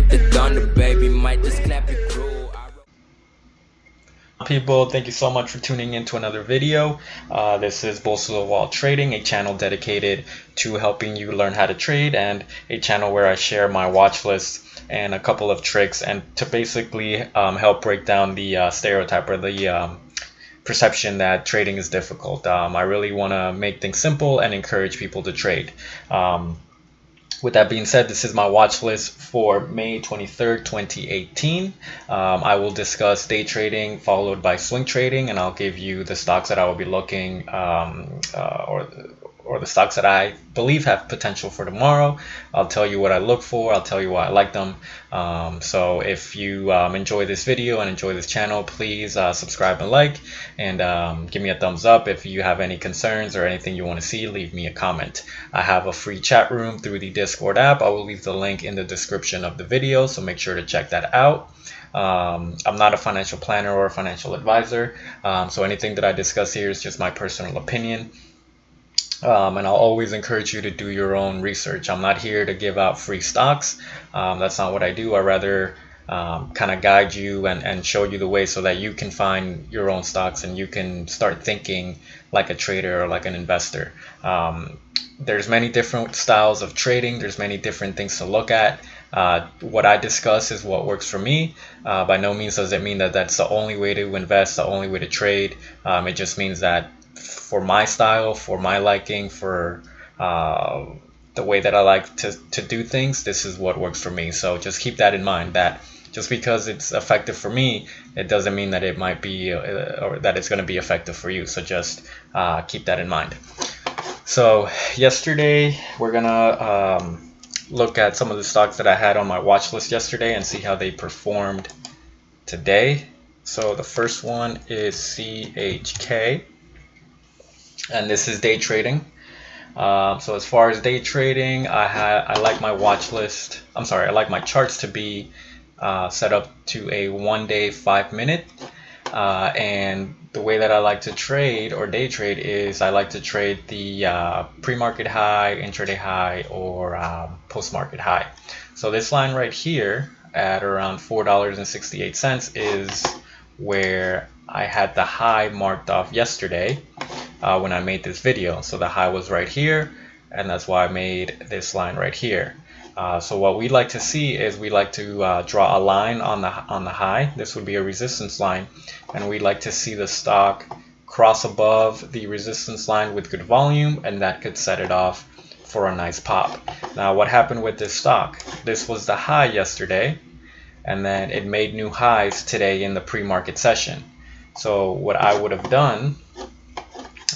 with the thunder, baby, might just clap your crew. People, thank you so much for tuning in to another video. This is Bolsa While Trading, a channel dedicated to helping you learn how to trade, and a channel where I share my watch list and a couple of tricks, and to basically help break down the stereotype or the perception that trading is difficult. I really want to make things simple and encourage people to trade. With that being said, this is my watch list for May 23rd, 2018. I will discuss day trading followed by swing trading, and I'll give you the stocks that I will be looking or the stocks that I believe have potential for tomorrow. I'll tell you what I look for. I'll tell you why I like them. So if you enjoy this video and enjoy this channel, please subscribe and like, and give me a thumbs up. If you have any concerns or anything you want to see, leave me a comment. I have a free chat room through the Discord app. I will leave the link in the description of the video, so make sure to check that out. I'm not a financial planner or a financial advisor, so anything that I discuss here is just my personal opinion. And I'll always encourage you to do your own research. I'm not here to give out free stocks. That's not what I do. I rather kind of guide you and show you the way so that you can find your own stocks and you can start thinking like a trader or like an investor. There's many different styles of trading. There's many different things to look at. What I discuss is what works for me. By no means does it mean that that's the only way to invest, the only way to trade. It just means that for my style, for my liking, for the way that I like to do things, this is what works for me. So just keep that in mind, that just because it's effective for me, it doesn't mean that it might be or that it's going to be effective for you. So just keep that in mind. So yesterday we're gonna look at some of the stocks that I had on my watch list yesterday and see how they performed today. So the first one is CHK, and this is day trading. So as far as day trading, I like my watch list. I like my charts to be set up to a 1 day 5 minute. And the way that I like to trade or day trade is I like to trade the pre-market high, intraday high, or post-market high. So this line right here at around $4.68 is where I had the high marked off yesterday when I made this video. So the high was right here, and that's why I made this line right here. So what we like to see is we like to draw a line on the high. This would be a resistance line, and we like to see the stock cross above the resistance line with good volume, and that could set it off for a nice pop. Now what happened with this stock? This was the high yesterday, and then it made new highs today in the pre-market session. So what I would have done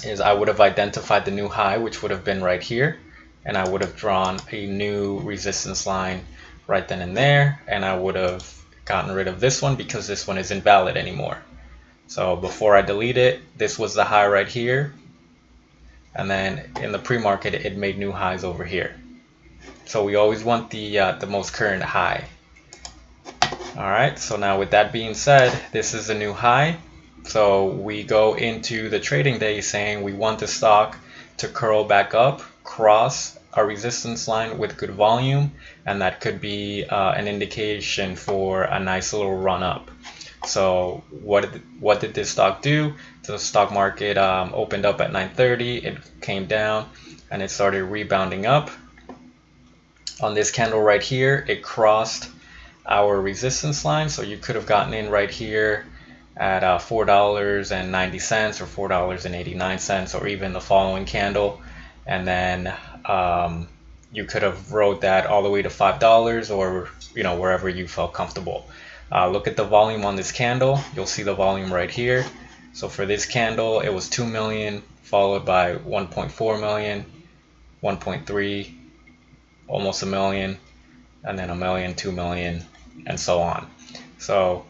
is I would have identified the new high, which would have been right here, and I would have drawn a new resistance line right then and there, and I would have gotten rid of this one because this one is invalid anymore. So before I delete it, this was the high right here, and then in the pre-market it made new highs over here. So we always want the most current high. Alright, so now with that being said, this is a new high. So we go into the trading day saying we want the stock to curl back up, cross a resistance line with good volume, and that could be an indication for a nice little run up. So what did this stock do? The stock market opened up at 9:30, it came down, and it started rebounding up. On this candle right here, it crossed our resistance line, so you could have gotten in right here at $4.90 or $4.89, or even the following candle, and then you could have rode that all the way to $5, or wherever you felt comfortable. Look at the volume on this candle. You'll see the volume right here. So for this candle, it was 2 million, followed by 1.4 million, 1.3, almost a million, and then a million, 2 million, and so on. So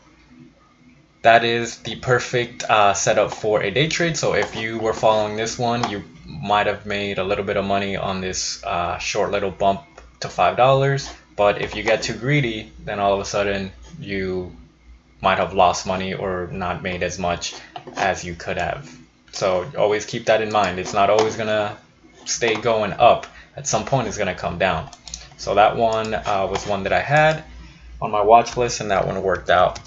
that is the perfect setup for a day trade. So if you were following this one, you might have made a little bit of money on this short little bump to $5. But if you get too greedy, then all of a sudden you might have lost money or not made as much as you could have. So always keep that in mind. It's not always gonna stay going up. At some point it's gonna come down. So that one was one that I had. on my watch list, and that one worked out.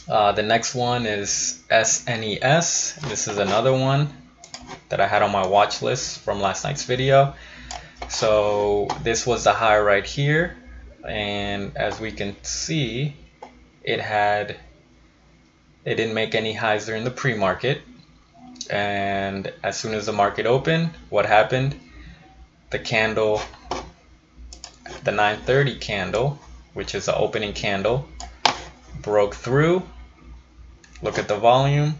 The next one is SNES. This is another one that I had on my watch list from last night's video. So this was the high right here, and as we can see, it didn't make any highs during the pre-market, and as soon as the market opened, what happened? The candle, the 930 candle, which is the opening candle, broke through. Look at the volume,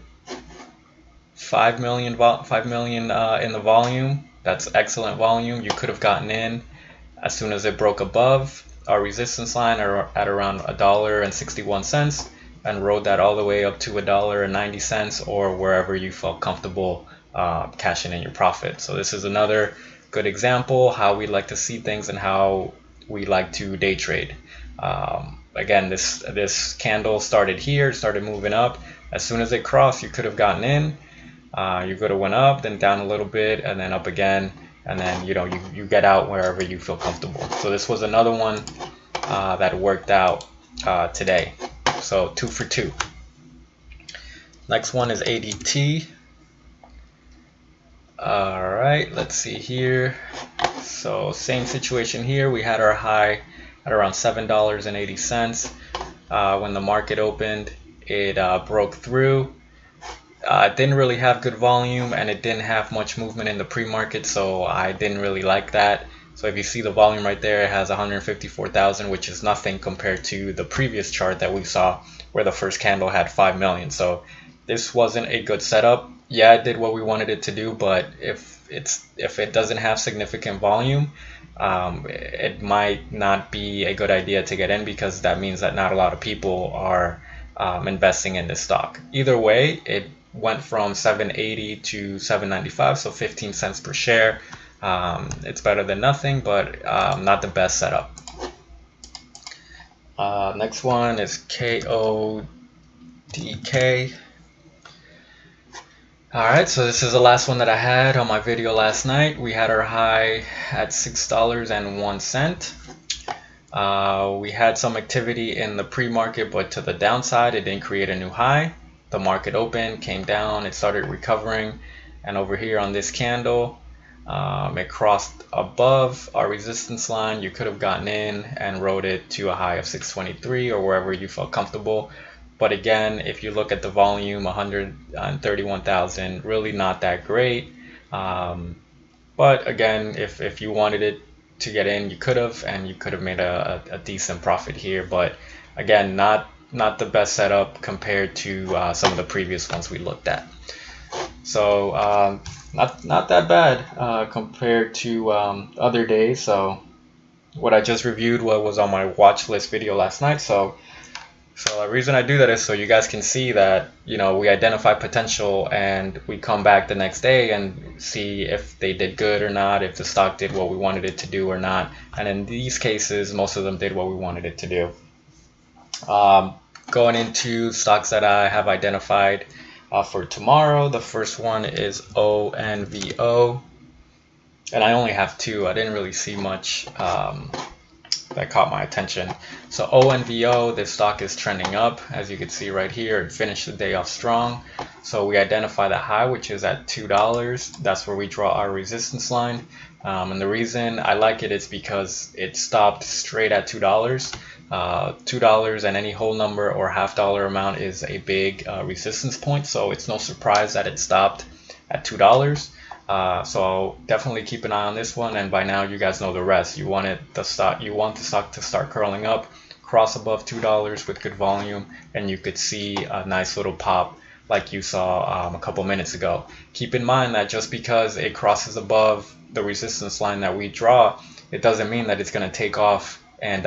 5 million in the volume. That's excellent volume. You could have gotten in as soon as it broke above our resistance line at around $1.61 and rode that all the way up to $1.90 or wherever you felt comfortable cashing in your profit. So this is another good example how we like to see things and how we like to day trade. Again, this candle started here, started moving up. As soon as it crossed, you could have gotten in. You could have went up, then down a little bit, and then up again, and then you get out wherever you feel comfortable. So this was another one that worked out today. So 2 for 2. Next one is ADT. All right, let's see here. So same situation here. We had our high at around $7.80 when the market opened. It broke through. It didn't really have good volume, and it didn't have much movement in the pre-market, so I didn't really like that. So if you see the volume right there, it has 154,000, which is nothing compared to the previous chart that we saw where the first candle had 5 million. So this wasn't a good setup. Yeah, it did what we wanted it to do, but if it doesn't have significant volume, it might not be a good idea to get in, because that means that not a lot of people are investing in this stock. Either way, it went from 780 to 795, so 15 cents per share. It's better than nothing, but not the best setup. Next one is KODK. Alright, so this is the last one that I had on my video last night. We had our high at $6.01. We had some activity in the pre-market, but to the downside, it didn't create a new high. The market opened, came down, it started recovering, and over here on this candle, it crossed above our resistance line. You could have gotten in and rode it to a high of 623 or wherever you felt comfortable. But again, if you look at the volume, 131,000, really not that great. But again, if you wanted it to get in, you could have, and you could have made a decent profit here. But again, not the best setup compared to some of the previous ones we looked at. So not that bad compared to other days. So what I just reviewed was on my watch list video last night. So the reason I do that is so you guys can see that we identify potential and we come back the next day and see if they did good or not, if the stock did what we wanted it to do or not. And in these cases, most of them did what we wanted it to do. Going into stocks that I have identified for tomorrow, the first one is ONVO, and I only have 2. I didn't really see much that caught my attention. So ONVO, this stock is trending up, as you can see right here. It finished the day off strong, so we identify the high, which is at $2. That's where we draw our resistance line, and the reason I like it is because it stopped straight at $2. $2 and any whole number or $half amount is a big resistance point, so it's no surprise that it stopped at $2. So definitely keep an eye on this one, and by now you guys know the rest. You want the stock to start curling up, cross above $2 with good volume, and you could see a nice little pop like you saw a couple minutes ago. Keep in mind that just because it crosses above the resistance line that we draw, it doesn't mean that it's going to take off and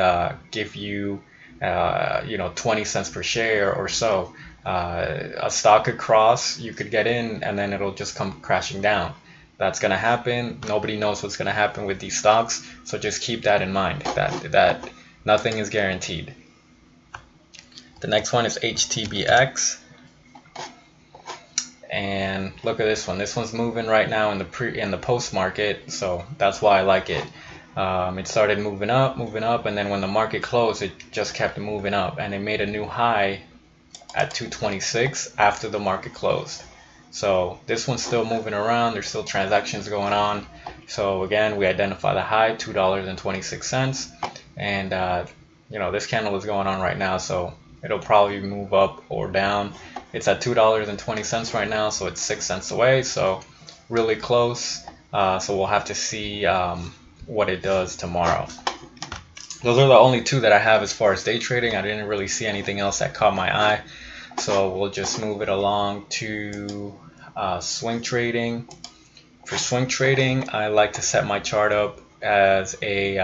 give you 20 cents per share or so. A stock could cross, you could get in, and then it'll just come crashing down. That's going to happen. Nobody knows what's going to happen with these stocks, so just keep that in mind, that nothing is guaranteed. The next one is HTPX, and look at this one. This one's moving right now in the post market, so that's why I like it. It started moving up, and then when the market closed, it just kept moving up, and it made a new high at 226 after the market closed. So this one's still moving around. There's still transactions going on. So again, we identify the high, $2.26, and you know, this candle is going on right now, so it'll probably move up or down. It's at $2.20 right now, so it's 6 cents away, so really close. So we'll have to see what it does tomorrow. Those are the only two that I have as far as day trading. I didn't really see anything else that caught my eye, so we'll just move it along to swing trading. For swing trading, I like to set my chart up as a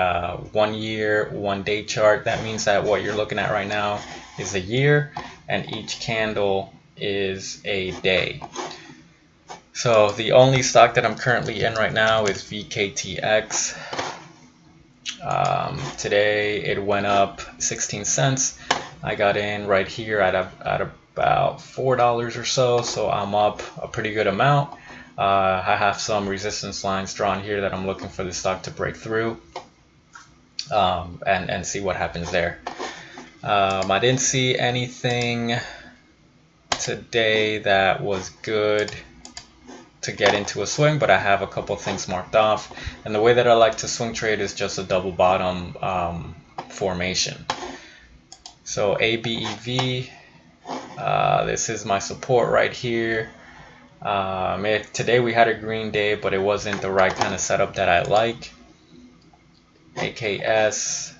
1 year, 1 day chart. That means that what you're looking at right now is a year, and each candle is a day. So the only stock that I'm currently in right now is HTPX. Today it went up 16 cents. I got in right here at about $4 or so, so I'm up a pretty good amount. I have some resistance lines drawn here that I'm looking for the stock to break through, and see what happens there. I didn't see anything today that was good to get into a swing, but I have a couple things marked off, and the way that I like to swing trade is just a double bottom formation. So ABEV, this is my support right here. Today we had a green day, but it wasn't the right kind of setup that I like. AKS,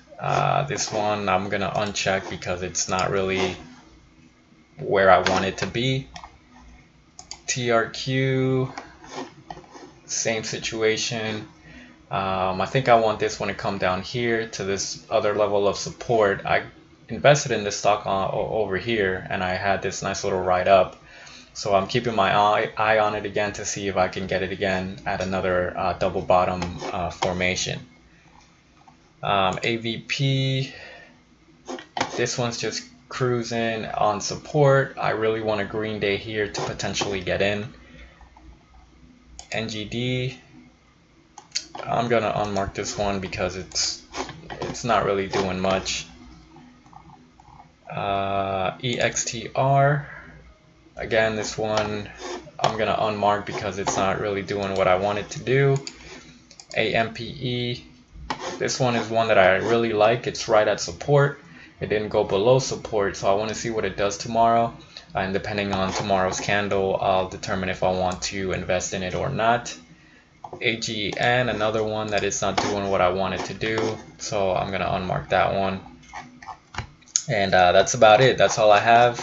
this one I'm gonna uncheck because it's not really where I want it to be. TRQ, same situation. I think I want this one to come down here to this other level of support. I invested in this stock over here, and I had this nice little ride up. So I'm keeping my eye on it again to see if I can get it again at another double bottom formation. AVP, this one's just cruising on support. I really want a green day here to potentially get in. NGD, I'm gonna unmark this one because it's not really doing much. EXTR, again, this one I'm gonna unmark because it's not really doing what I want it to do. AMPE, this one is one that I really like. It's right at support. It didn't go below support, so I want to see what it does tomorrow, and depending on tomorrow's candle, I'll determine if I want to invest in it or not. AGN, another one that is not doing what I want it to do, so I'm gonna unmark that one. And that's about it. That's all I have.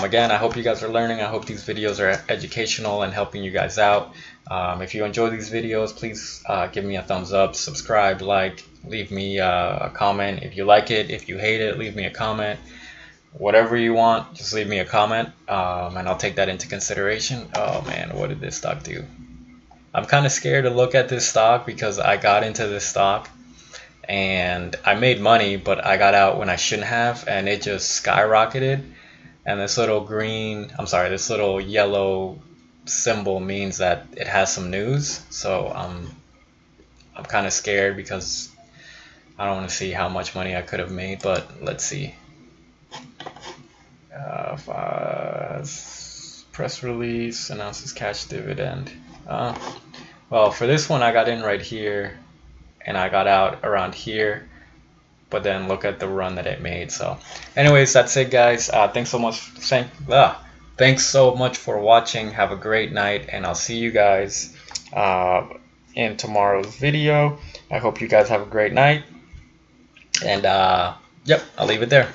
Again, I hope you guys are learning. I hope these videos are educational and helping you guys out. If you enjoy these videos, please give me a thumbs up, subscribe, like, leave me a comment if you like it. If you hate it, leave me a comment. Whatever you want, just leave me a comment, and I'll take that into consideration. Oh man, what did this stock do? I'm kind of scared to look at this stock because I got into this stock and I made money, but I got out when I shouldn't have, and it just skyrocketed. And this little this little yellow symbol means that it has some news. So I'm kind of scared because I don't want to see how much money I could have made, but let's see. Press release announces cash dividend. Well, for this one I got in right here and I got out around here, but then look at the run that it made. So anyways, that's it guys. Thanks so much for watching. Have a great night, and I'll see you guys in tomorrow's video. I hope you guys have a great night, and yep, I'll leave it there.